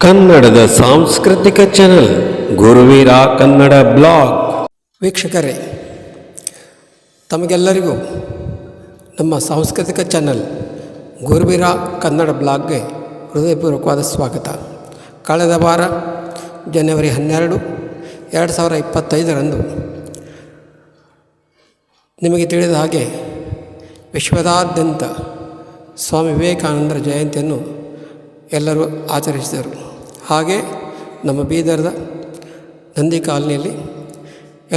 ಕನ್ನಡದ ಸಾಂಸ್ಕೃತಿಕ channel Guruveera Kannada blog. ವೀಕ್ಷಕರೇ, ತಮಗೆಲ್ಲರಿಗೂ ನಮ್ಮ ಸಾಂಸ್ಕೃತಿಕ ಚಾನೆಲ್ ಗುರುವೀರ ಕನ್ನಡ ಬ್ಲಾಗ್ಗೆ ಹೃದಯಪೂರ್ವಕವಾದ ಸ್ವಾಗತ. ಕಳೆದ ವಾರ ಜನವರಿ 12, 2025 ನಿಮಗೆ ತಿಳಿದ ಹಾಗೆ ವಿಶ್ವದಾದ್ಯಂತ ಸ್ವಾಮಿ ವಿವೇಕಾನಂದರ ಜಯಂತಿಯನ್ನು ಎಲ್ಲರೂ ಆಚರಿಸಿದರು. ಹಾಗೆ ನಮ್ಮ ಬೀದರ್ದ ನಂದಿ ಕಾಲನಿಯಲ್ಲಿ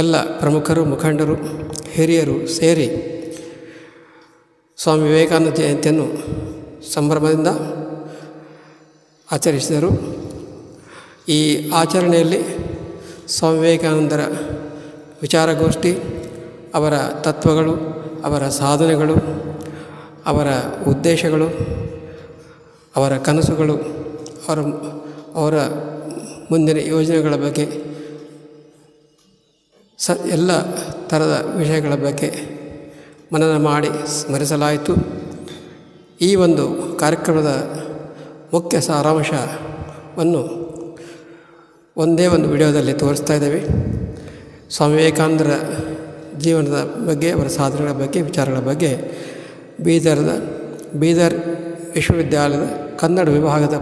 ಎಲ್ಲ ಪ್ರಮುಖರು, ಮುಖಂಡರು, ಹಿರಿಯರು ಸೇರಿ ಸ್ವಾಮಿ ವಿವೇಕಾನಂದ ಜಯಂತಿಯನ್ನು ಸಂಭ್ರಮದಿಂದ ಆಚರಿಸಿದರು. ಈ ಆಚರಣೆಯಲ್ಲಿ ಸ್ವಾಮಿ ವಿವೇಕಾನಂದರ ವಿಚಾರಗೋಷ್ಠಿ, ಅವರ ತತ್ವಗಳು, ಅವರ ಸಾಧನೆಗಳು, ಅವರ ಉದ್ದೇಶಗಳು, ಅವರ ಕನಸುಗಳು, ಅವರ ಮುಂದಿನ ಯೋಜನೆಗಳ ಬಗ್ಗೆ, ಎಲ್ಲ ಥರದ ವಿಷಯಗಳ ಬಗ್ಗೆ ಮನನ ಮಾಡಿ ಸ್ಮರಿಸಲಾಯಿತು. ಈ ಒಂದು ಕಾರ್ಯಕ್ರಮದ ಮುಖ್ಯ ಸಾರಾಂಶವನ್ನು ಒಂದೇ ಒಂದು ವಿಡಿಯೋದಲ್ಲಿ ತೋರಿಸ್ತಾ ಇದ್ದೇವೆ. ಸ್ವಾಮಿ ವಿವೇಕಾನಂದರ ಜೀವನದ ಬಗ್ಗೆ, ಅವರ ಸಾಧನೆಗಳ ಬಗ್ಗೆ, ವಿಚಾರಗಳ ಬಗ್ಗೆ ಬೀದರ್ ವಿಶ್ವವಿದ್ಯಾಲಯದ ಕನ್ನಡ ವಿಭಾಗದ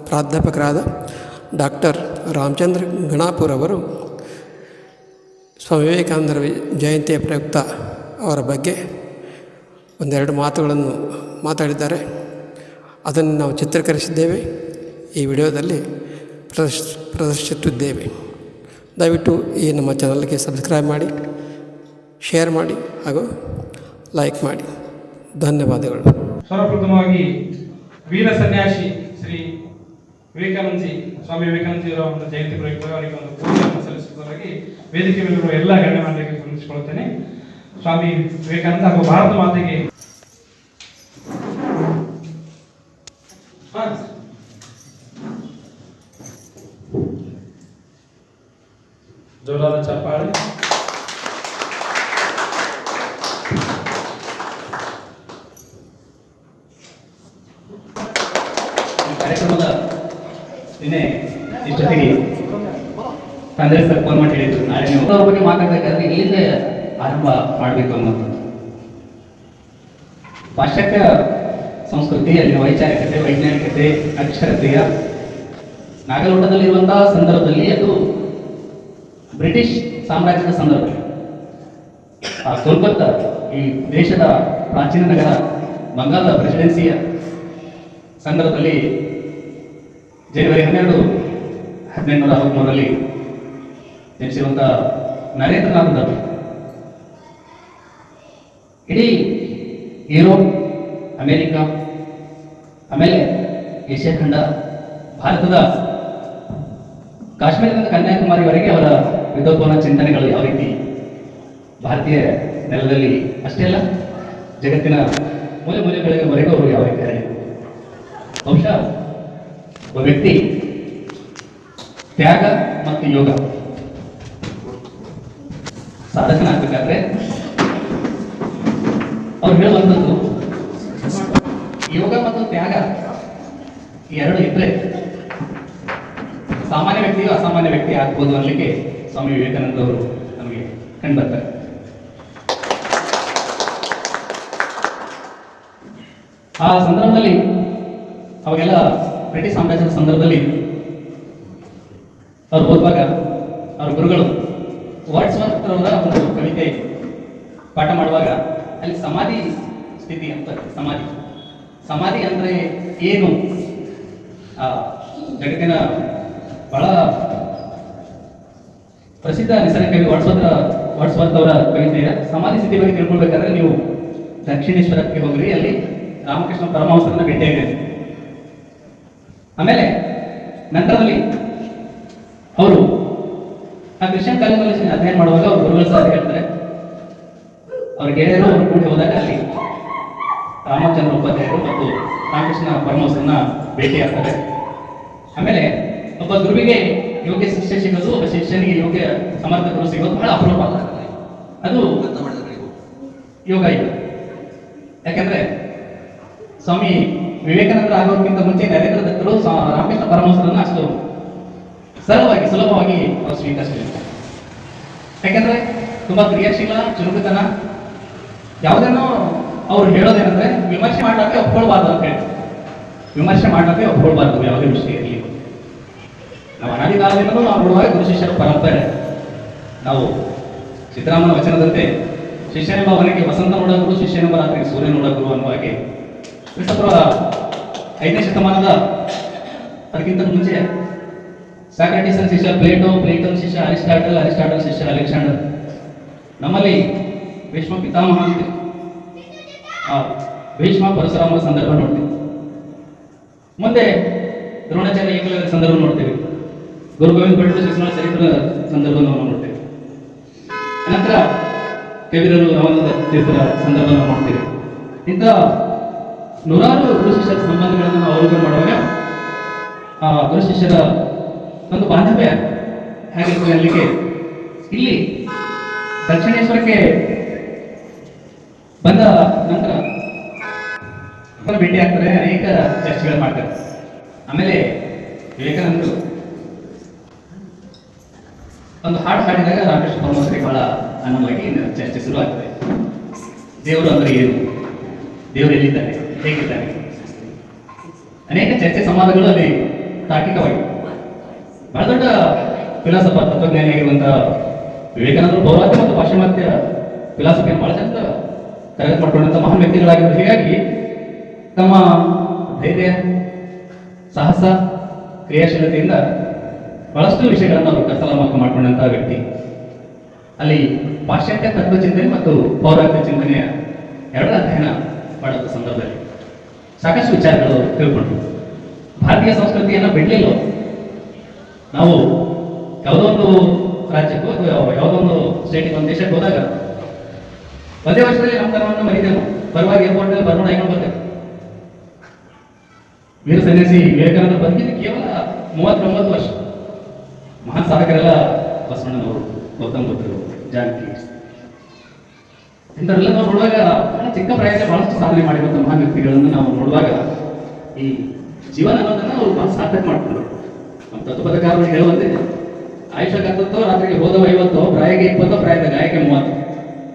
ಪ್ರಾಧ್ಯಾಪಕರಾದ ಡಾಕ್ಟರ್ ರಾಮಚಂದ್ರ ಗಣಾಪುರ್ ಅವರು ಸ್ವಾಮಿ ವಿವೇಕಾನಂದರ ಜಯಂತಿಯ ಪ್ರಯುಕ್ತ ಅವರ ಬಗ್ಗೆ ಒಂದೆರಡು ಮಾತುಗಳನ್ನು ಮಾತಾಡಿದ್ದಾರೆ. ಅದನ್ನು ನಾವು ಚಿತ್ರೀಕರಿಸಿದ್ದೇವೆ, ಈ ವಿಡಿಯೋದಲ್ಲಿ ಪ್ರದರ್ಶಿಸುತ್ತಿದ್ದೇವೆ. ದಯವಿಟ್ಟು ಈ ನಮ್ಮ ಚಾನಲ್ಗೆ ಸಬ್ಸ್ಕ್ರೈಬ್ ಮಾಡಿ, ಶೇರ್ ಮಾಡಿ ಹಾಗೂ ಲೈಕ್ ಮಾಡಿ. ಧನ್ಯವಾದಗಳು. ಸರ್ವಪ್ರಥಮವಾಗಿ ವೀರ ಸನ್ಯಾಸಿ ಶ್ರೀ ಸ್ವಾಮಿ ವಿವೇಕಾನಂದಜಿಯವರ ಒಂದು ಜಯಂತಿ ಪ್ರಯುಕ್ತ ಅವರಿಗೆ ಒಂದು ಪೂಜೆಯನ್ನು ಸಲ್ಲಿಸುವುದರಾಗಿ ವೇದಿಕೆ ಮೇಲಿರುವ ಎಲ್ಲ ಗಣ್ಯಮಾನ್ಯರಿಗೆ ವಂದಿಸಿಕೊಳ್ಳುತ್ತೇನೆ. ಸ್ವಾಮಿ ವಿವೇಕಾನಂದ ಹಾಗೂ ಭಾರತ ಮಾತೆಗೆ ಜೋರಾದ ಚಪ್ಪಾಳೆ. ಕಾರ್ಯಕ್ರಮದ ನಿನ್ನೆ ಇಷ್ಟೊತ್ತಿಗೆ ತಂದೆ ಸರ್ ಫೋನ್ ಮಾಡಿ ಹೇಳಿದ್ರು, ನಾಳೆ ನೀವು ಅವ್ರ ಬಗ್ಗೆ ಮಾತಾಡಬೇಕಾದ್ರೆ ಇಲ್ಲಿಂದ ಆರಂಭ ಮಾಡಬೇಕು ಅನ್ನೋದು. ಪಾಶ್ಚಾತ್ಯ ಸಂಸ್ಕೃತಿ, ಅಲ್ಲಿನ ವೈಚಾರಿಕತೆ, ವೈಜ್ಞಾನಿಕತೆ, ಅಕ್ಷರತೆಯ ನಾಗಲೋಟದಲ್ಲಿರುವಂತಹ ಸಂದರ್ಭದಲ್ಲಿ, ಅದು ಬ್ರಿಟಿಷ್ ಸಾಮ್ರಾಜ್ಯದ ಸಂದರ್ಭದಲ್ಲಿ, ಆ ಕೋಲ್ಕತ್ತಾ ಈ ದೇಶದ ಪ್ರಾಚೀನ ನಗರ ಬಂಗಾಳದ ಪ್ರೆಸಿಡೆನ್ಸಿಯ ಸಂದರ್ಭದಲ್ಲಿ ಜನವರಿ 12, 1863 ಜನಿಸಿರುವಂಥ ನರೇಂದ್ರನಾಥ್ ದಾಸ್ ಇಡೀ ಯುರೋಪ್, ಅಮೇರಿಕಾ, ಆಮೇಲೆ ಏಷ್ಯಾ ಖಂಡ, ಭಾರತದ ಕಾಶ್ಮೀರದಿಂದ ಕನ್ಯಾಕುಮಾರಿವರೆಗೆ ಅವರ ವಿದ್ವತ್ಪೂರ್ಣ ಚಿಂತನೆಗಳು ಯಾವ ರೀತಿ ಭಾರತೀಯ ನೆಲದಲ್ಲಿ ಅಷ್ಟೇ ಅಲ್ಲ, ಜಗತ್ತಿನ ಮೂಲೆಗಳಿಗೆವರೆಗೂ ಅವರು ಯಾವ ರೀತಿ ಹರಡಿದರು. ಬಹುಶಃ ಒಬ್ಬ ವ್ಯಕ್ತಿ ತ್ಯಾಗ ಮತ್ತು ಯೋಗ ಸಾಧಕನಾಗಬೇಕಾದ್ರೆ ಅವ್ರು ಹೇಳುವಂಥದ್ದು, ಯೋಗ ಮತ್ತು ತ್ಯಾಗ ಈ ಎರಡು ಇದ್ರೆ ಸಾಮಾನ್ಯ ವ್ಯಕ್ತಿಯು ಅಸಾಮಾನ್ಯ ವ್ಯಕ್ತಿ ಆಗ್ಬೋದು ಅನ್ನಲಿಕ್ಕೆ ಸ್ವಾಮಿ ವಿವೇಕಾನಂದ ಅವರು ನಮಗೆ ಕಂಡು ಬರ್ತಾರೆ. ಆ ಸಂದರ್ಭದಲ್ಲಿ ಅವಾಗೆಲ್ಲ ಬ್ರಿಟಿಷ್ ಸಾಮ್ರಾಜ್ಯದ ಸಂದರ್ಭದಲ್ಲಿ ಅವ್ರು ಓದುವಾಗ ಅವ್ರ ಗುರುಗಳು ವರ್ಡ್ಸ್ವರ್ತ್ ಅವರ ಒಂದು ಕವಿತೆ ಪಾಠ ಮಾಡುವಾಗ ಅಲ್ಲಿ ಸಮಾಧಿ ಸ್ಥಿತಿ ಅಂತ, ಸಮಾಧಿ ಅಂದರೆ ಏನು, ಜಗತ್ತಿನ ಬಹಳ ಪ್ರಸಿದ್ಧ ನಿಸರ್ಗ ಕವಿ ವರ್ಡ್ಸ್ವರ್ತ್ ಅವರ ಕವಿತೆಯ ಸಮಾಧಿ ಸ್ಥಿತಿ ಬಗ್ಗೆ ತಿಳ್ಕೊಳ್ಬೇಕಾದ್ರೆ ನೀವು ದಕ್ಷಿಣೇಶ್ವರಕ್ಕೆ ಹೋಗ್ರಿ, ಅಲ್ಲಿ ರಾಮಕೃಷ್ಣ ಪರಮಹಂಸರನ್ನ ಭೇಟಿಯಾಗಿದೆ. ಆಮೇಲೆ ನಂತರದಲ್ಲಿ ಅವರು ಆ ಕ್ರಿಶ್ಚಿಯನ್ ಕಾಲೇಜಲ್ಲಿ ಅಧ್ಯಯನ ಮಾಡುವಾಗ ಅವ್ರ ಗುರುಗಳು ಸಹ ಹೇಳ್ತಾರೆ, ಅವ್ರ ಗೆಳೆಯರು ಅವರು ಕೂಡಿ ಹೋದಾಗ ಅಲ್ಲಿ ರಾಮಚಂದ್ರ ಉಪಾಧ್ಯಾಯರು ಮತ್ತು ರಾಮಕೃಷ್ಣ ಪರಮಹಂಸರನ್ನ ಭೇಟಿಯಾಗ್ತಾರೆ. ಆಮೇಲೆ ಒಬ್ಬ ಗುರುವಿಗೆ ಯೋಗ್ಯ ಶಿಷ್ಯ ಸಿಗೋದು, ಒಬ್ಬ ಶಿಷ್ಯನಿಗೆ ಯೋಗ್ಯ ಸಮರ್ಥಕರು ಸಿಗೋದು ಬಹಳ ಅಪರೂಪ. ಅದು ಯೋಗ ಇದು. ಯಾಕಂದ್ರೆ ಸ್ವಾಮಿ ವಿವೇಕಾನಂದರ ಆಗೋದಕ್ಕಿಂತ ಮುಂಚೆ ನರೇಂದ್ರ ದತ್ತರು ರಾಮಕೃಷ್ಣ ಪರಮಹಂಸರನ್ನು ಅಷ್ಟು ಸುಲಭವಾಗಿ ಅವರು ಸ್ವೀಕರಿಸಲಿಲ್ಲ. ಯಾಕೆಂದ್ರೆ ತುಂಬಾ ಕ್ರಿಯಾಶೀಲ, ಚುರುಕುತನ, ಯಾವುದನ್ನು ಅವ್ರು ಹೇಳೋದೇನಂದ್ರೆ ವಿಮರ್ಶೆ ಮಾಡಲಿಕ್ಕೆ ಒಪ್ಕೊಳ್ಬಾರ್ದು ಅಂತ ಹೇಳಿ. ವಿಮರ್ಶೆ ಮಾಡಲಿಕ್ಕೆ ಒಪ್ಕೊಳ್ಬಾರ್ದು ಯಾವುದೇ ವಿಷಯ ಇರಲಿ. ನಾವು ಅನಾದಿ ಕಾಲದಿಂದಲೂ ನಾವು ನೋಡುವಾಗ ಗುರು ಶಿಷ್ಯರ ಪರಂಪರೆ. ನಾವು ಸಿದ್ದರಾಮನ ವಚನದಂತೆ ಶಿಷ್ಯನೆಂಬ ಅವನಿಗೆ ವಸಂತ ನೋಡಗುರು, ಶಿಷ್ಯನೆಂಬ ರಾತ್ರಿಗೆ ಸೂರ್ಯ ನೋಡಗುರು ಅನ್ನುವ ಹಾಗೆ ಕ್ರಿಸ್ತಪೂರ್ವ 5ನೇ ಶತಮಾನದ ಅದಕ್ಕಿಂತ ಮುಂಚೆ ಸಾಕ್ರಾಟಿಸನ್ ಶಿಷ್ಯ ಪ್ಲೇಟೋ, ಪ್ಲೇಟನ್ ಶಿಷ್ಯ ಅರಿಸ್ಟಾಟಲ್, ಅರಿಸ್ಟಾಟಲ್ ಶಿಷ್ಯ ಅಲೆಕ್ಸಾಂಡರ್. ನಮ್ಮಲ್ಲಿ ಭೀಷ್ಮ ಪಿತಾಮಹ ಅಂತೀವಿ, ಭೀಷ್ಮ ಪರಶುರಾಮರ ಸಂದರ್ಭ ನೋಡ್ತೀವಿ. ಮುಂದೆ ದ್ರೋಣಾಚಾರ್ಯ ಏಕಲವ್ಯರ ಸಂದರ್ಭ ನೋಡ್ತೀವಿ. ಗುರು ಗೋವಿಂದ ಭಟ್ರು ಶಿಕ್ಷಣ ಚರಿತ್ರದ ಸಂದರ್ಭ ನಾವು ನೋಡ್ತೇವೆ. ಅನಂತರ ಕವಿರರು ರಾಮಾನಂದ ತೀರ್ಥರ ಸಂದರ್ಭ ನಾವು ನೋಡ್ತೀವಿ. ಇಂಥ ನೂರಾರು ಗುರು ಶಿಷ್ಯರ ಸಂಬಂಧಗಳನ್ನು ನಾವು ಅವಲೋಕನ ಮಾಡುವಾಗ ಆ ಗುರು ಶಿಷ್ಯರ ಒಂದು ಬಾಂಧವ್ಯ ಹೇಗಿರ್ತದೆ ಅಲ್ಲಿಗೆ ಇಲ್ಲಿ ದಕ್ಷಿಣೇಶ್ವರಕ್ಕೆ ಬಂದ ನಂತರ ಭೇಟಿ ಆಗ್ತಾರೆ, ಅನೇಕ ಚರ್ಚೆಗಳು ಮಾಡ್ತಾರೆ. ಆಮೇಲೆ ವಿವೇಕಾನಂದರು ಒಂದು ಹಾಡು ಹಾಡಿದಾಗ ರಾಮಕೃಷ್ಣ ಪರಮಹಂಸರಿಗೆ ಬಹಳ ಆನಂದವಾಗಿ ಚರ್ಚೆ ಶುರು ಆಗ್ತದೆ. ದೇವರು ಅಂದ್ರೆ ಏನು, ದೇವರು ಎಲ್ಲಿದ್ದಾನೆ, ಹೇಗಿದ್ದಾನೆ, ಅನೇಕ ಚರ್ಚೆ ಸಂವಾದಗಳು ಅಲ್ಲಿ ತಾರ್ಕಿಕವಾಗಿ. ಬಹಳ ದೊಡ್ಡ ಫಿಲಾಸಫರ್, ತತ್ವಜ್ಞಾನಿಯಾಗಿರುವಂತಹ ವಿವೇಕಾನಂದರು ಪೌರಾತ್ಯ ಮತ್ತು ಪಾಶ್ಚಿಮಾತ್ಯ ಫಿಲಾಸಫಿಯನ್ನು ಬಹಳ ಚಂದ ತರಗತಿ ಮಾಡ್ಕೊಂಡಂಥ ಮಹಾನ್ ವ್ಯಕ್ತಿಗಳಾಗಿದ್ದರು. ಹೀಗಾಗಿ ತಮ್ಮ ಧೈರ್ಯ, ಸಾಹಸ, ಕ್ರಿಯಾಶೀಲತೆಯಿಂದ ಬಹಳಷ್ಟು ವಿಷಯಗಳನ್ನು ಅವರು ಕತ್ತಲಮಕ್ಕ ಮಾಡಿಕೊಂಡಂತಹ ವ್ಯಕ್ತಿ. ಅಲ್ಲಿ ಪಾಶ್ಚಾತ್ಯ ತತ್ವ ಚಿಂತನೆ ಮತ್ತು ಪೌರಾತ್ಯ ಚಿಂತನೆಯ ಎರಡರ ಅಧ್ಯಯನ ಮಾಡುವ ಸಂದರ್ಭದಲ್ಲಿ ಸಾಕಷ್ಟು ವಿಚಾರಗಳು ತಿಳ್ಕೊಂಡ್ರು. ಭಾರತೀಯ ಸಂಸ್ಕೃತಿಯನ್ನು ಬಿಡಲಿಲ್ಲ. ನಾವು ಯಾವುದೋ ಒಂದು ರಾಜ್ಯಕ್ಕೂ ಅಥವಾ ಯಾವುದೋ ಒಂದು ಸ್ಟೇಟಿಗೆ, ಒಂದು ದೇಶಕ್ಕೆ ಹೋದಾಗ ಒಂದೇ ವರ್ಷದಲ್ಲಿ ನಮ್ಮ ಧರ್ಮವನ್ನು ಮರಿತೇವೆ. ಬರುವಾಗ ಏರ್ಪೋರ್ಟಲ್ಲಿ ಬರ್ಕೊಂಡು ಹಾಕೊಂಡು ಬರ್ತೇವೆ. ವೀರ ಸನ್ಯಾಸಿ ವಿವೇಕಾನಂದ ಬದುಕಿದ್ದು ಕೇವಲ 39 ವರ್ಷ. ಮಹಾನ್ ಸಾಧಕರೆಲ್ಲ ಬಸವಣ್ಣನವರು, ಗೌತಮ ಬುದ್ಧರು, ಜಾನಕಿ, ಇಂಥವರೆಲ್ಲ ನಾವು ನೋಡುವಾಗ ಬಹಳ ಚಿಕ್ಕ ಪ್ರಾಯದಲ್ಲಿ ಬಹಳಷ್ಟು ಸಾಧನೆ ಮಾಡಿರುವಂಥ ಮಹಾನ್ ವ್ಯಕ್ತಿಗಳನ್ನು ನಾವು ನೋಡುವಾಗ ಈ ಜೀವನ ಅನ್ನೋದನ್ನು ಅವರು ಬಹಳ ಸಾರ್ಥಕ ಮಾಡ್ಕೊಂಡ್ರು. ನಮ್ಮ ತತ್ವಪದಕಾರರು ಹೇಳುವಂತೆ ಆಯುಷ್ಯ 40, ರಾತ್ರಿಗೆ ಹೋದವ 50, ಪ್ರಾಯಕ್ಕೆ 20, ಪ್ರಾಯದ ಗಾಯಕ್ಕೆ 30.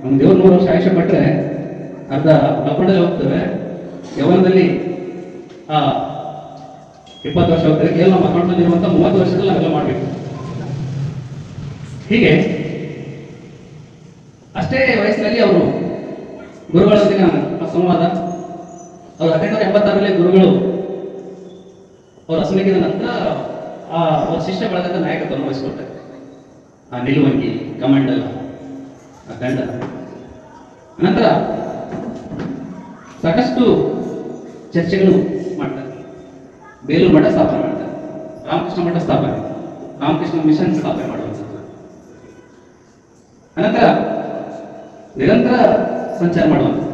ನಮ್ಮ ದೇವ್ರು 100 ವರ್ಷ ಆಯುಷ್ಯ ಪಟ್ಟರೆ ಅರ್ಧ ಕಲ್ಕೊಂಡಲ್ಲಿ ಹೋಗ್ತೇವೆ. ಯೌವನದಲ್ಲಿ 20 ವರ್ಷ ಹೋಗ್ತಾರೆ. ಕೇವಲ ನಮ್ಮ ಅಕೌಂಟ್ನಲ್ಲಿರುವಂಥ 30 ವರ್ಷದಲ್ಲಿ ನಾವೆಲ್ಲ ಮಾಡಬೇಕು. ಹೀಗೆ ಅಷ್ಟೇ ವಯಸ್ಸಿನಲ್ಲಿ ಅವರು ಗುರುಗಳೊಂದಿಗೆ ಸಂವಾದ. ಅವರು 1886ರಲ್ಲಿ ಗುರುಗಳು ಅವರು ಅಸುನೀಗಿದ ನಂತರ ಅವರ ಶಿಷ್ಯ ಬಳಗದ ನಾಯಕತ್ವವನ್ನು ವಹಿಸಿಕೊಳ್ತಾರೆ. ಆ ನಿಲುವಂಗಿ, ಕಮಂಡಲ, ಆ ದಂಡ. ನಂತರ ಸಾಕಷ್ಟು ಚರ್ಚೆಗಳು ಮಾಡ್ತಾರೆ. ಬೇಲೂರು ಮಠ ಸ್ಥಾಪನೆ ಮಾಡ್ತಾರೆ, ರಾಮಕೃಷ್ಣ ಮಠ ಸ್ಥಾಪನೆ, ರಾಮಕೃಷ್ಣ ಮಿಷನ್ ಸ್ಥಾಪನೆ ಮಾಡುವಂಥದ್ದು. ಅನಂತರ ನಿರಂತರ ಸಂಚಾರ ಮಾಡುವಂಥದ್ದು.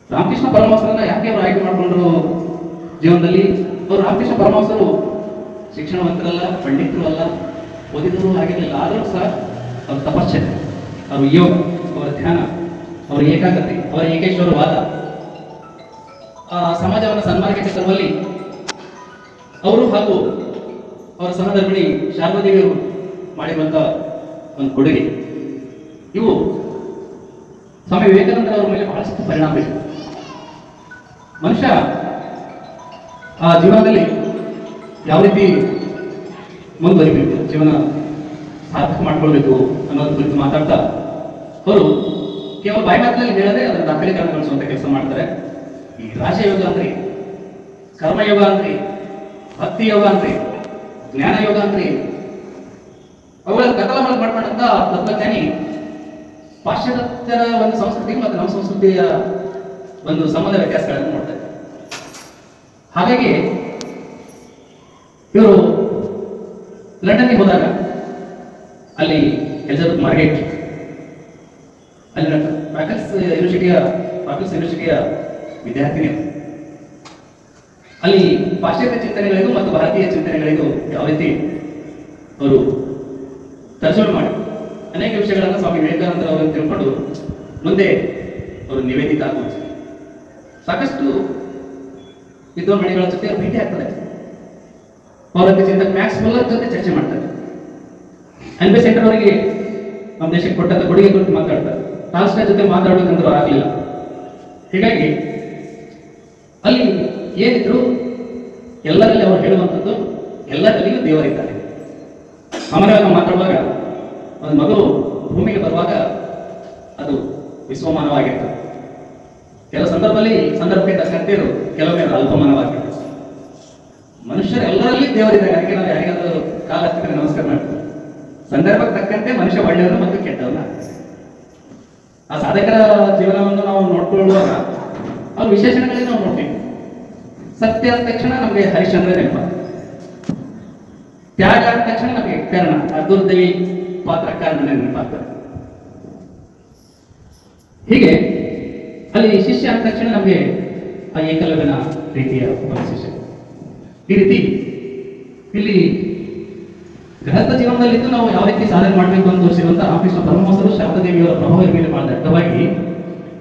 ರಾಮಕೃಷ್ಣ ಪರಮಹಂಸರನ್ನ ಯಾಕೆ ಅವರು ಆಯ್ಕೆ ಮಾಡಿಕೊಂಡ್ರು ಜೀವನದಲ್ಲಿ? ಅವರು ರಾಮಕೃಷ್ಣ ಪರಮಹಂಸರು ಶಿಕ್ಷಣವಂತರಲ್ಲ, ಪಂಡಿತರು ಅಲ್ಲ, ಓದಿದರು ಆಗಿರಲಿಲ್ಲ. ಆದರೂ ಸಹ ಅವ್ರ ತಪಶ್ಚರ್ಯ, ಅವ್ರ ಯೋಗ, ಅವರ ಧ್ಯಾನ, ಅವರ ಏಕಾಗ್ರತೆ, ಅವರ ಏಕೇಶ್ವರವಾದ, ಸಮಾಜವನ್ನು ಸನ್ಮಾರ್ಗಕ್ಕೆ ತರುವಲ್ಲಿ ಅವರು ಹಾಗೂ ಅವರ ಸಹಧರ್ಮಿಣಿ ಶಾರದಾದೇವಿಯವರು ಮಾಡಿರುವಂಥ ಒಂದು ಕೊಡುಗೆ, ಇವು ಸ್ವಾಮಿ ವಿವೇಕಾನಂದರ ಅವರ ಮೇಲೆ ಬಹಳಷ್ಟು ಪರಿಣಾಮ ಇದೆ. ಮನುಷ್ಯ ಆ ಜೀವನದಲ್ಲಿ ಯಾವ ರೀತಿ ಮುಂದುವರಿಬೇಕು, ಜೀವನ ಸಾರ್ಥಕ ಮಾಡ್ಕೊಳ್ಬೇಕು ಅನ್ನೋದ್ರ ಕುರಿತು ಮಾತಾಡ್ತಾ ಅವರು ಕೇವಲ ಬಾಯಿ ಮಾತಿನಲ್ಲಿ ಹೇಳದೆ ಅದರ ದಾಖಲೀಕರಣಗೊಳಿಸುವಂತ ಕೆಲಸ ಮಾಡ್ತಾರೆ. ಈ ರಾಜಯೋಗ ಅಂದ್ರಿ, ಕರ್ಮಯೋಗ ಅಂದ್ರಿ, ಭಕ್ತಿ ಯೋಗ ಅಂದ್ರಿ, ಜ್ಞಾನ ಯೋಗ ಅಂದ್ರಿ, ಅವುಗಳ ಕಥಲ ಮಾಡ್ಕೊಂಡಂತ ತತ್ವಜ್ಞಾನಿ ಪಾಶ್ಚಾತ್ಯರ ಒಂದು ಸಂಸ್ಕೃತಿ ಮತ್ತು ನಮ್ಮ ಸಂಸ್ಕೃತಿಯ ಒಂದು ಸಂಬಂಧ ವ್ಯತ್ಯಾಸಗಳನ್ನು ನೋಡ್ತಾರೆ. ಹಾಗಾಗಿ ಇವರು ಲಂಡನ್ಗೆ ಹೋದಾಗ ಅಲ್ಲಿ ಎಲಿಜಬೆತ್ ಮಾರ್ಗೆಟ್ ಅಲ್ಲಿ ರಾಕಲ್ಸ್ ಯೂನಿವರ್ಸಿಟಿಯ ವಿದ್ಯಾರ್ಥಿನಿ. ಅಲ್ಲಿ ಪಾಶ್ಚಾತ್ಯ ಚಿಂತನೆಗಳಿಗೂ ಮತ್ತು ಭಾರತೀಯ ಚಿಂತನೆಗಳಿಗೂ ಯಾವ ರೀತಿ ಅವರು ತರ್ಜುಮೆ ಮಾಡಿ ಅನೇಕ ವಿಷಯಗಳನ್ನು ಸ್ವಾಮಿ ವಿವೇಕಾನಂದ ಅವರನ್ನು ತಿಳ್ಕೊಂಡು ಮುಂದೆ ಅವರು ನಿವೇದಿತ ಆಗುವುದು. ಸಾಕಷ್ಟು ವಿದ್ವಾನ್ ಮಣಿಗಳ ಜೊತೆ ಭೇಟಿ ಆಗ್ತದೆ. ಅವರ ಚಿಂತಕ ಮ್ಯಾಕ್ಸ್ ಮುಲ್ಲರ್ ಜೊತೆ ಚರ್ಚೆ ಮಾಡ್ತಾರೆ. ಅನ್ಬೆ ಸೆಂಟರ್ ಅವರಿಗೆ ನಮ್ಮ ದೇಶಕ್ಕೆ ಕೊಟ್ಟಂತ ಕೊಡುಗೆ ಕುರಿತು ಮಾತಾಡ್ತಾರೆ. ಟಾಲ್ಸ್ಟಾಯ್ ಜೊತೆ ಮಾತಾಡಬೇಕಂದ್ರೂ ಆಗಲಿಲ್ಲ. ಹೀಗಾಗಿ ಅಲ್ಲಿ ಏನಿದ್ರು ಎಲ್ಲರಲ್ಲಿ ಅವರು ಹೇಳುವಂಥದ್ದು ಎಲ್ಲರಲ್ಲಿಯೂ ದೇವರಿದ್ದಾರೆ. ಸಾಮಾನ್ಯವಾಗಿ ನಾವು ಮಾತಾಡುವಾಗ ಒಂದು ಮಗು ಭೂಮಿಗೆ ಬರುವಾಗ ಅದು ವಿಶ್ವಮಾನವಾಗಿರ್ತದೆ. ಕೆಲವು ಸಂದರ್ಭಕ್ಕೆ ತಕ್ಕಂತೆ ಇದು ಕೆಲವೊಮ್ಮೆ ಅಲ್ಪಮಾನವಾಗಿರ್ತದೆ. ಮನುಷ್ಯರು ಎಲ್ಲರಲ್ಲಿ ದೇವರಿದ್ದಾರೆ. ಅದಕ್ಕೆ ನಾವು ಯಾರಿಗಾದ್ರೂ ಕಾಲ ಹತ್ತಿದ್ರೆ ನಮಸ್ಕಾರ ಮಾಡ್ತೀವಿ. ಸಂದರ್ಭಕ್ಕೆ ತಕ್ಕಂತೆ ಮನುಷ್ಯ ಒಳ್ಳೆಯವನು ಮತ್ತು ಕೆಟ್ಟವನ. ಆ ಸಾಧಕರ ಜೀವನವನ್ನು ನಾವು ನೋಡ್ಕೊಳ್ಳುವಾಗ ಅವ್ರ ವಿಶೇಷಣಗಳಲ್ಲಿ ನಾವು ನೋಡ್ತೀವಿ. ಸತ್ಯ ಅಂದ ತಕ್ಷಣ ನಮಗೆ ಹರಿಶ್ಚಂದ್ರ ನೆನಪ, ತ್ಯಾಗ ಅಂದ ತಕ್ಷಣ ನಮಗೆ ಕರ್ಣ, ದುರ್ದೇವಿ ಪಾತ್ರ ಕರ್ಣ ನೆನಪಾಗ್ತದೆ. ಹೀಗೆ ಅಲ್ಲಿ ಶಿಷ್ಯ ಅಂದ ತಕ್ಷಣ ನಮಗೆ ಆ ಏಕಲವ್ಯನ ರೀತಿಯ ಒಬ್ಬ ಶಿಷ್ಯ. ಈ ರೀತಿ ಇಲ್ಲಿ ಗೃಹಸ್ಥ ಜೀವನದಲ್ಲಿದ್ದು ನಾವು ಯಾವ ರೀತಿ ಸಾಧನೆ ಮಾಡಬೇಕು ಅಂತ ತೋರಿಸಿರುವಂತಹ ರಾಮಕೃಷ್ಣ ಪರಮಹಂಸರು ಶಾರದಾದೇವಿಯವರ ಪ್ರಭಾವದ ಮೇಲೆ ಮಾಡಿದ ಅರ್ಥವಾಗಿ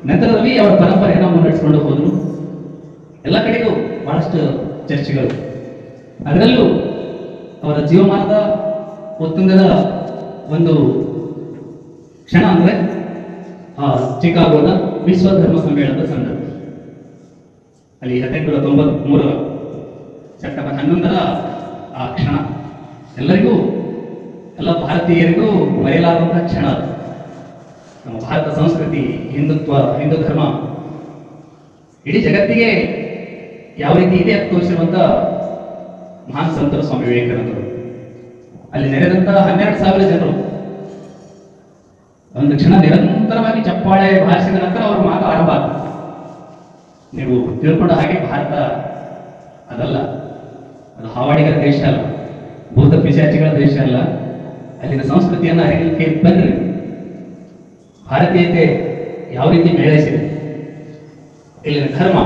ನಂತರದಲ್ಲಿ ಅವರ ಪರಂಪರೆಯನ್ನು ಮುನ್ನಡೆಸಿಕೊಂಡು ಹೋದರು. ಎಲ್ಲ ಕಡೆಗೂ ಬಹಳಷ್ಟು ಚರ್ಚೆಗಳು. ಅದರಲ್ಲೂ ಅವರ ಜೀವಮಾನದ ಉತ್ತುಂಗದ ಒಂದು ಕ್ಷಣ ಅಂದರೆ ಚಿಕಾಗೋದ ವಿಶ್ವ ಧರ್ಮ ಸಮ್ಮೇಳನದ ಸಂದರ್ಭ. ಅಲ್ಲಿ 1893 ಸೆಪ್ಟೆಂಬರ್ 11ರ ಆ ಕ್ಷಣ ಎಲ್ಲರಿಗೂ, ಎಲ್ಲ ಭಾರತೀಯರಿಗೂ ಮರೆಯಲಾಗುವಂತಹ ಕ್ಷಣ. ನಮ್ಮ ಭಾರತ ಸಂಸ್ಕೃತಿ, ಹಿಂದುತ್ವ, ಹಿಂದೂ ಧರ್ಮ ಇಡೀ ಜಗತ್ತಿಗೆ ಯಾವ ರೀತಿ ಇದೆ ಅಂತ ತೋರಿಸಿರುವಂಥ ಮಹಾನ್ ಸಂತರು ಸ್ವಾಮಿ ವಿವೇಕಾನಂದರು. ಅಲ್ಲಿ ನೆರೆದಂಥ 12,000 ಜನರು ಒಂದು ಕ್ಷಣ ನಿರಂತರವಾಗಿ ಚಪ್ಪಾಳೆ ಭಾಷಿಸಿದ ನಂತರ ಅವ್ರ ಮಾತು ಆರಂಭ ಆಗ್ತದೆ. ನೀವು ತಿಳ್ಕೊಂಡ ಹಾಗೆ ಭಾರತ ಅದಲ್ಲ, ಅದು ಹಾವಾಡಿಗರ ದೇಶ ಅಲ್ಲ, ಭೂತ ಪಿಶಾಚಿಗಳ ದೇಶ ಅಲ್ಲ. ಅಲ್ಲಿನ ಸಂಸ್ಕೃತಿಯನ್ನು ಅರಿಯಲಿಕ್ಕೆ ಬಂದರೆ ಭಾರತೀಯತೆ ಯಾವ ರೀತಿ ಮೇಳೈಸಿದೆ, ಇಲ್ಲಿನ ಧರ್ಮ,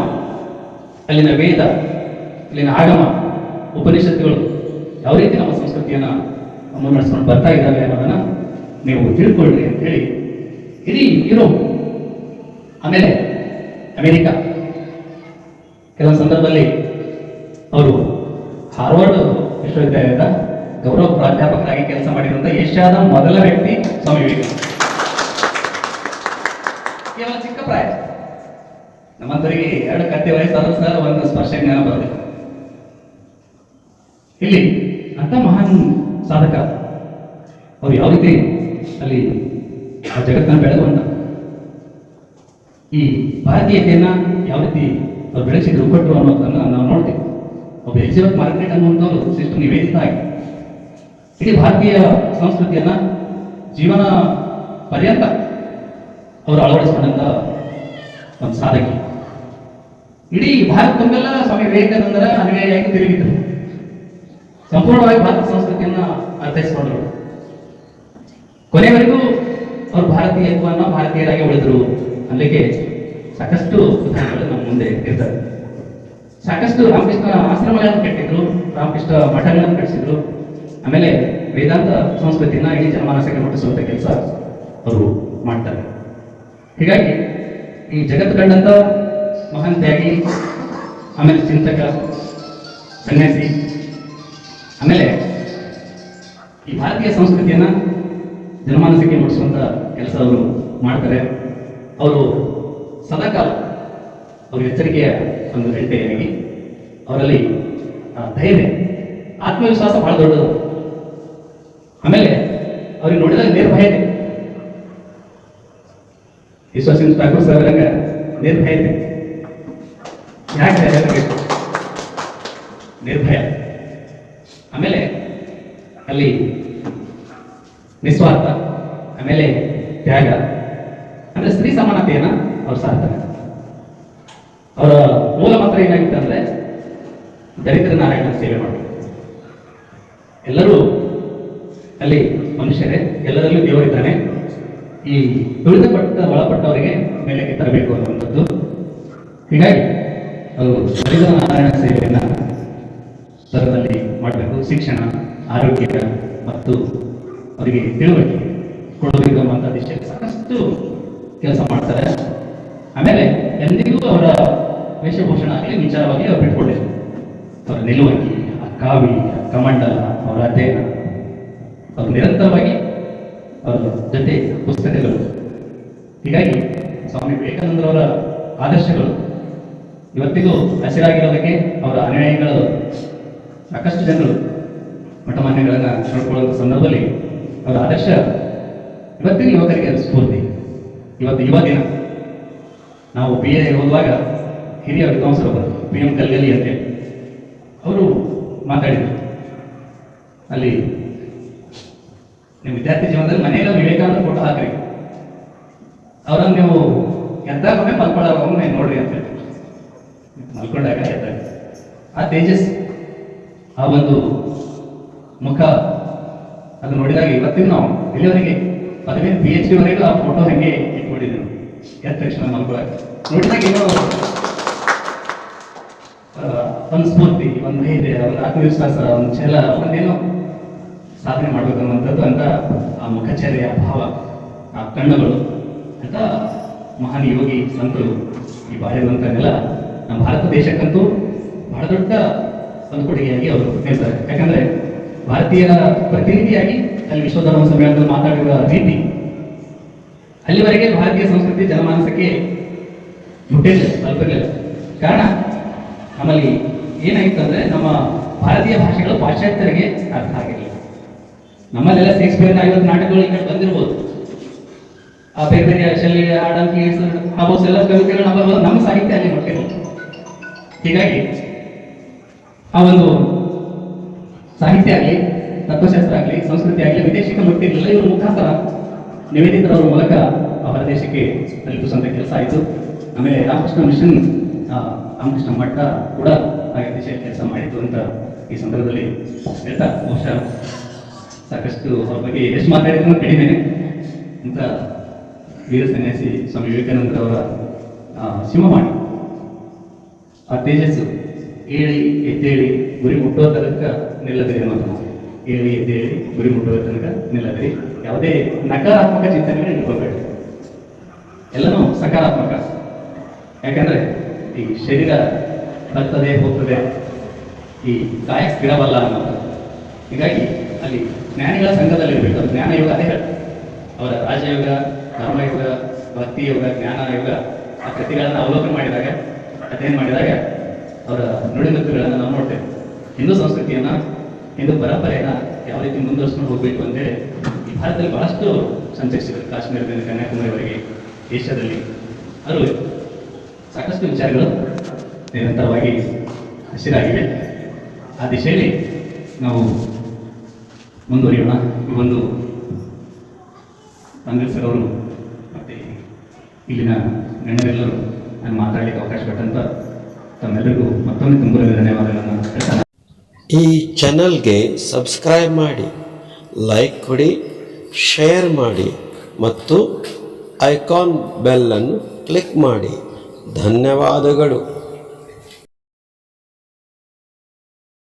ಅಲ್ಲಿನ ವೇದ, ಇಲ್ಲಿನ ಆಗಮ, ಉಪನಿಷತ್ತುಗಳು ಯಾವ ರೀತಿ ನಮ್ಮ ಸಂಸ್ಕೃತಿಯನ್ನು ಮುನ್ನಡೆಸ್ಕೊಂಡು ಬರ್ತಾ ಇದ್ದಾವೆ ಅನ್ನೋದನ್ನು ನೀವು ತಿಳ್ಕೊಳ್ಳಿ ಅಂತ ಹೇಳಿ ಇಡೀ ಯುರೋಪ್, ಆಮೇಲೆ ಅಮೆರಿಕ, ಕೆಲವೊಂದು ಸಂದರ್ಭದಲ್ಲಿ ಅವರು ಹಾರ್ವರ್ಡ್ ವಿಶ್ವವಿದ್ಯಾಲಯದ ಗೌರವ ಪ್ರಾಧ್ಯಾಪಕರಾಗಿ ಕೆಲಸ ಮಾಡಿರುವಂಥ ಏಷ್ಯಾದ ಮೊದಲ ವ್ಯಕ್ತಿ ಸ್ವಾಮಿ ವಿವೇಕಾನಂದ. ಕೇವಲ ಚಿಕ್ಕ ಪ್ರಾಯ, ನಮ್ಮಂತವರಿಗೆ 2 ಕತ್ತೆ ವಯಸ್ಸಾದರೂ ಸಹ ಒಂದು ಸ್ಪರ್ಶ ಜ್ಞಾನ ಬರಲಿಲ್ಲ. ಇಲ್ಲಿ ಅಂತ ಮಹಾನ್ ಸಾಧಕ ಅವ್ರು ಯಾವ ರೀತಿ ಅಲ್ಲಿ ಆ ಜಗತ್ತನ್ನು ಬೆಳೆದುವಂತ ಈ ಭಾರತೀಯತೆಯನ್ನ ಯಾವ ರೀತಿ ಅವ್ರು ಬೆಳೆಸಿದ್ರು, ಕೊಟ್ಟರು ಅನ್ನೋದನ್ನು ನಾವು ನೋಡ್ತೀವಿ. ಒಬ್ಬ ಎಲಿಜಬೆತ್ ಮಾರ್ಗ್ರೆಟ್ ಅನ್ನುವಂಥವ್ರು ಸಿಸ್ಟರ್ ನಿವೇದಿತ ಆಗಿ ಇಡೀ ಭಾರತೀಯ ಸಂಸ್ಕೃತಿಯನ್ನ ಜೀವನ ಪರ್ಯಂತ ಅವರು ಅಳವಡಿಸಿಕೊಂಡಂತ ಒಂದು ಸಾಧಕಿ. ಇಡೀ ಭಾರತ ತುಂಬೆಲ್ಲ ಸ್ವಾಮಿ ವಿವೇಕಾನಂದರ ಅನುಯಾಯಿಯಾಗಿ ತಿರುಗಿದ್ರು. ಸಂಪೂರ್ಣವಾಗಿ ಭಾರತ ಸಂಸ್ಕೃತಿಯನ್ನ ಅರ್ಥೈಸಿಕೊಂಡರು. ಕೊನೆವರೆಗೂ ಅವರು ಭಾರತೀಯತ್ವವನ್ನು ಭಾರತೀಯರಾಗಿ ಉಳಿದ್ರು ಅಲ್ಲಿಗೆ ಸಾಕಷ್ಟು ಉದಾಹರಣೆಗಳು ನಮ್ಮ ಮುಂದೆ ಇರ್ತವೆ. ಸಾಕಷ್ಟು ರಾಮಕೃಷ್ಣ ಆಶ್ರಮಗಳನ್ನು ಕಟ್ಟಿದ್ರು, ರಾಮಕೃಷ್ಣ ಮಠಗಳನ್ನು ಕಟ್ಟಿಸಿದ್ರು. ಆಮೇಲೆ ವೇದಾಂತ ಸಂಸ್ಕೃತಿನ ಇಡೀ ಜನಮಾನಸಕ್ಕೆ ಮುಟ್ಟಿಸುವಂಥ ಕೆಲಸ ಅವರು ಮಾಡ್ತಾರೆ. ಹೀಗಾಗಿ ಈ ಜಗತ್ತು ಕಂಡಂಥ ಮಹಾನ್ ತ್ಯಾಗಿ, ಆಮೇಲೆ ಚಿಂತಕ, ಸನ್ಯಾಸಿ, ಆಮೇಲೆ ಈ ಭಾರತೀಯ ಸಂಸ್ಕೃತಿಯನ್ನ ಜನಮಾನಸಕ್ಕೆ ಮುಟ್ಟಿಸುವಂಥ ಕೆಲಸ ಅವರು ಮಾಡ್ತಾರೆ. ಅವರು ಸದಾಕಾಲ ಅವರು ಎಚ್ಚರಿಕೆಯ ಒಂದು ಗಂಟೆಯಾಗಿ ಅವರಲ್ಲಿ ಧೈರ್ಯ, ಆತ್ಮವಿಶ್ವಾಸ ಬಹಳ ದೊಡ್ಡದು. ಆಮೇಲೆ ಅವ್ರಿಗೆ ನೋಡಿದಾಗ ನಿರ್ಭಯತೆ, ವಿಶ್ವಸಿಂಗ್ ಠಾಕೂರ್ ಸರ್ ಅವರಂಗ ನಿರ್ಭಯತೆ. ಯಾಕೆ ಹೇಳಬೇಕು? ನಿರ್ಭಯ. ಆಮೇಲೆ ಅಲ್ಲಿ ನಿಸ್ವಾರ್ಥ, ಆಮೇಲೆ ತ್ಯಾಗ, ಅಂದ್ರೆ ಸ್ತ್ರೀ ಸಮಾನತೆಯನ್ನ ಅವ್ರು ಸಾರ್ತಾರೆ. ಅವರ ಮೂಲ ಮಂತ್ರ ಏನಾಗಿತ್ತು ಅಂದ್ರೆ ದರಿದ್ರ ನಾರಾಯಣನ ಸೇವೆ ಮಾಡಬೇಕು. ಎಲ್ಲರೂ ಅಲ್ಲಿ ಮನುಷ್ಯರೇ, ಎಲ್ಲರಲ್ಲೂ ದೇವರಿದ್ದಾನೆ, ಈ ಒಳಪಟ್ಟವರಿಗೆ ಮೇಲೆಗೆ ತರಬೇಕು ಅನ್ನುವಂಥದ್ದು. ಹೀಗಾಗಿ ಅವರು ದರಿದ್ರ ನಾರಾಯಣ ಸೇವೆಯನ್ನ ಸ್ಥಳದಲ್ಲಿ ಮಾಡಬೇಕು. ಶಿಕ್ಷಣ, ಆರೋಗ್ಯ ಮತ್ತು ಅವರಿಗೆ ತಿಳುವಳಿಕೆ ಕೊಡಬೇಕು ಅನ್ನುವಂಥ ದಿಶೆಯಲ್ಲಿ ಸಾಕಷ್ಟು ಕೆಲಸ ಮಾಡ್ತಾರೆ. ಆಮೇಲೆ ಎಂದಿಗೂ ಅವರ ವೇಷಭೂಷಣ ಆಗಲಿ ವಿಚಾರವಾಗಿ ಅವ್ರು ಬಿಟ್ಕೊಂಡಿದ್ರು. ಅವರ ನಿಲುವಂಗಿ, ಆ ಕಾವಿ, ಆ ಕಮಂಡಲ, ಅವರ ಅಧ್ಯಯನ, ಅವರು ನಿರಂತರವಾಗಿ ಅವರ ಜೊತೆ ಪುಸ್ತಕಗಳು. ಹೀಗಾಗಿ ಸ್ವಾಮಿ ವಿವೇಕಾನಂದರವರ ಆದರ್ಶಗಳು ಇವತ್ತಿಗೂ ಹಸಿರಾಗಿರೋದಕ್ಕೆ ಅವರ ಅನುಯಾಯಿಗಳು ಸಾಕಷ್ಟು ಜನರು ಮಠಮಾನ್ಯಗಳನ್ನು ನೋಡ್ಕೊಳ್ಳುವ ಸಂದರ್ಭದಲ್ಲಿ ಅವರ ಆದರ್ಶ ಇವತ್ತಿನ ಯುವಕರಿಗೆ ಸ್ಫೂರ್ತಿ. ಇವತ್ತು ಯುವ ದಿನ. ನಾವು BA ಓದುವಾಗ ಹಿರಿಯ ವಿದ್ವಾಂಸರು PM ಕಲ್ಗಲಿ ಅಂತೇಳಿ ಅವರು ಮಾತಾಡಿದರು. ಅಲ್ಲಿ ನಿಮ್ಮ ವಿದ್ಯಾರ್ಥಿ ಜೀವನದಲ್ಲಿ ಮನೆಯಲ್ಲ ವಿವೇಕಾನಂದ ಫೋಟೋ ಹಾಕ್ರಿ, ಅವರನ್ನು ನೀವು ಎದ್ದಾಗೊಮ್ಮೆ ಮಲ್ಕೊಳ್ಳೋಗೊಮ್ಮೆ ನೋಡ್ರಿ ಅಂತ ಹೇಳಿ. ಮಲ್ಕೊಂಡಾಗ ಎದ್ದಾಗ ಆ ತೇಜಸ್, ಆ ಒಂದು ಮುಖ ಅದು ನೋಡಿದಾಗ ಇವತ್ತಿನ ನಾವು ಇಲ್ಲಿವರೆಗೆ ಪದವಿ PhD ವರೆಗೂ ಆ ಫೋಟೋ ಹಂಗೆ ಇಟ್ಕೊಂಡಿದ್ದೀವಿ. ಎದ್ದ ತಕ್ಷಣ ಮಲ್ಕೊಳ್ಳಾಗ ನೋಡಿದಾಗ ಏನೋ ಒಂದು ಸ್ಫೂರ್ತಿ, ಒಂದು ಧೈರ್ಯ, ಒಂದು ಆತ್ಮವಿಶ್ವಾಸ, ಒಂದು ಛಲ, ಒಂದೇನೋ ಸಾಧನೆ ಮಾಡಬೇಕು ಅನ್ನುವಂಥದ್ದು ಅಂತ ಆ ಮುಖಚರ್ಯ, ಭಾವ, ಆ ಕಣ್ಣುಗಳು ಅಂತ ಮಹಾನ್ ಯೋಗಿ ಸಂತರು ಈ ಬಾಳಿರುವಂಥನ್ನೆಲ್ಲ ನಮ್ಮ ಭಾರತ ದೇಶಕ್ಕಂತೂ ಬಹಳ ದೊಡ್ಡ ಒಂದು ಕೊಡುಗೆಯಾಗಿ ಅವರು ಹೇಳ್ತಾರೆ. ಯಾಕಂದ್ರೆ ಭಾರತೀಯರ ಪ್ರತಿನಿಧಿಯಾಗಿ ಅಲ್ಲಿ ವಿಶ್ವ ಧರ್ಮ ಸಮ್ಮೇಳನದಲ್ಲಿ ಮಾತಾಡಿರುವ ರೀತಿ ಅಲ್ಲಿವರೆಗೆ ಭಾರತೀಯ ಸಂಸ್ಕೃತಿ ಜನಮಾನಸಕ್ಕೆ ಮುಟ್ಟಿರಲಿಲ್ಲ, ತಲುಪಿರಲಿಲ್ಲ. ಕಾರಣ ನಮ್ಮಲ್ಲಿ ಏನಾಗಿತ್ತು ಅಂದ್ರೆ ನಮ್ಮ ಭಾರತೀಯ ಭಾಷೆಗಳು ಪಾಶ್ಚಾತ್ಯರಿಗೆ ಅರ್ಥ ಆಗಿರಲಿಲ್ಲ. ನಮ್ಮಲ್ಲೆಲ್ಲ ಶೇಕ್ಸ್ಪಿಯರ್ನ 50 ನಾಟಕಗಳು ಈ ಕಡೆ ಬಂದಿರ್ಬೋದು, ಆ ಬೇರೆ ಬೇರೆ ಶೈಲಿ, ಆಡಮ್ ಕೀಟ್ಸ್, ಹಾಬೋಸ್ ಎಲ್ಲ ಕವಿತೆಗಳು ನಮ್ಮ ಸಾಹಿತ್ಯ ಅಲ್ಲಿ ನೋಡ್ತಿರ್ಬೋದು. ಹೀಗಾಗಿ ಆ ಒಂದು ಸಾಹಿತ್ಯ ಆಗಲಿ, ತತ್ವಶಾಸ್ತ್ರ ಆಗಲಿ, ಸಂಸ್ಕೃತಿ ಆಗಲಿ ವಿದೇಶಕ್ಕೆ ಮುಟ್ಟಿರಲಿಲ್ಲ. ಇವರು ಮುಖಾಂತರ ನಿವೇದಿತರವರ ಮೂಲಕ ಹೊರ ದೇಶಕ್ಕೆ ತಲುಪಿಸುವಂಥ ಕೆಲಸ ಆಯಿತು. ಆಮೇಲೆ ರಾಮಕೃಷ್ಣ ಮಿಷನ್, ರಾಮಕೃಷ್ಣ ಮಠ ಕೂಡ ಆ ದಿಶೆಯಲ್ಲಿ ಕೆಲಸ ಮಾಡಿತು ಅಂತ ಈ ಸಂದರ್ಭದಲ್ಲಿ ಹೇಳ್ತಾ, ಬಹುಶಃ ಸಾಕಷ್ಟು ಅವ್ರ ಬಗ್ಗೆ ಎಷ್ಟು ಮಾತಾಡಿದ್ರು ಕಡಿಮೆನೆ ಅಂತ ವೀರ ಸನ್ಯಾಸಿ ಸ್ವಾಮಿ ವಿವೇಕಾನಂದರವರ ಸಿಂಹವಾಣಿ, ಆ ತೇಜಸ್ಸು, ಏಳಿ ಎದ್ದೇಳಿ ಗುರಿ ಮುಟ್ಟುವ ತನಕ ನಿಲ್ಲದಿರಿ ಅನ್ನೋದು. ಏಳಿ ಎದ್ದೇಳಿ ಗುರಿ ಮುಟ್ಟುವ ತನಕ ನಿಲ್ಲದಿರಿ. ಯಾವುದೇ ನಕಾರಾತ್ಮಕ ಚಿಂತನೆಗಳು ಇಟ್ಕೋಬೇಡಿ, ಎಲ್ಲನೂ ಸಕಾರಾತ್ಮಕ. ಯಾಕಂದ್ರೆ ಈ ಶರೀರ ಬರ್ತದೆ ಹೋಗ್ತದೆ, ಈ ಕಾಯ ಸ್ಥಿರವಲ್ಲ ಅನ್ನೋದು. ಹೀಗಾಗಿ ಅಲ್ಲಿ ಜ್ಞಾನಿಗಳ ಸಂಘದಲ್ಲಿ ಇರಬೇಕು. ಅದು ಜ್ಞಾನ ಯೋಗ, ಅದೇ ಅವರ ರಾಜಯೋಗ, ಧರ್ಮಯೋಗ, ಭಕ್ತಿ ಯೋಗ, ಜ್ಞಾನ ಯೋಗ, ಆ ಕೃತಿಗಳನ್ನು ಅವಲೋಕನ ಮಾಡಿದಾಗ, ಅಧ್ಯಯನ ಮಾಡಿದಾಗ ಅವರ ನುಡಿಮುತ್ತುಗಳನ್ನು ನಾವು ನೋಡ್ತೇವೆ. ಹಿಂದೂ ಸಂಸ್ಕೃತಿಯನ್ನ, ಹಿಂದೂ ಪರಂಪರೆಯನ್ನ ಯಾವ ರೀತಿ ಮುಂದುವರಿಸ್ಕೊಂಡು ಹೋಗ್ಬೇಕು ಅಂತೇಳಿ ಈ ಭಾರತದಲ್ಲಿ ಬಹಳಷ್ಟು ಸಂಚರಿಸಿದರು. ಕಾಶ್ಮೀರದಿಂದ ಕನ್ಯಾಕುಮಾರಿವರೆಗೆ ಏಷ್ಯಾದಲ್ಲಿ ಅವರು ಸಾಕಷ್ಟು ವಿಚಾರಗಳು ನಿರಂತರವಾಗಿ ಹಸಿರಾಗಿವೆ. ಆ ದಿಶೆಯಲ್ಲಿ ನಾವು ಮುಂದುವರಿಯೋಣ. ಈ ಒಂದು ಕಾಂಗ್ರೆಸ್ ಅವರು ಮತ್ತು ಇಲ್ಲಿನ ಗಣ್ಯರೆಲ್ಲರೂ ನಾನು ಮಾತಾಡಲಿಕ್ಕೆ ಅವಕಾಶ ಕೊಟ್ಟಂತ ತಮ್ಮೆಲ್ಲರಿಗೂ ಮತ್ತೊಮ್ಮೆ ತುಂಬ ಧನ್ಯವಾದಗಳನ್ನು ಹೇಳ್ತಾನೆ. ಈ ಚಾನಲ್ಗೆ ಸಬ್ಸ್ಕ್ರೈಬ್ ಮಾಡಿ, ಲೈಕ್ ಕೊಡಿ, ಶೇರ್ ಮಾಡಿ ಮತ್ತು ಐಕಾನ್ ಬೆಲ್ಲನ್ನು ಕ್ಲಿಕ್ ಮಾಡಿ. ಧನ್ಯವಾದಗಳು.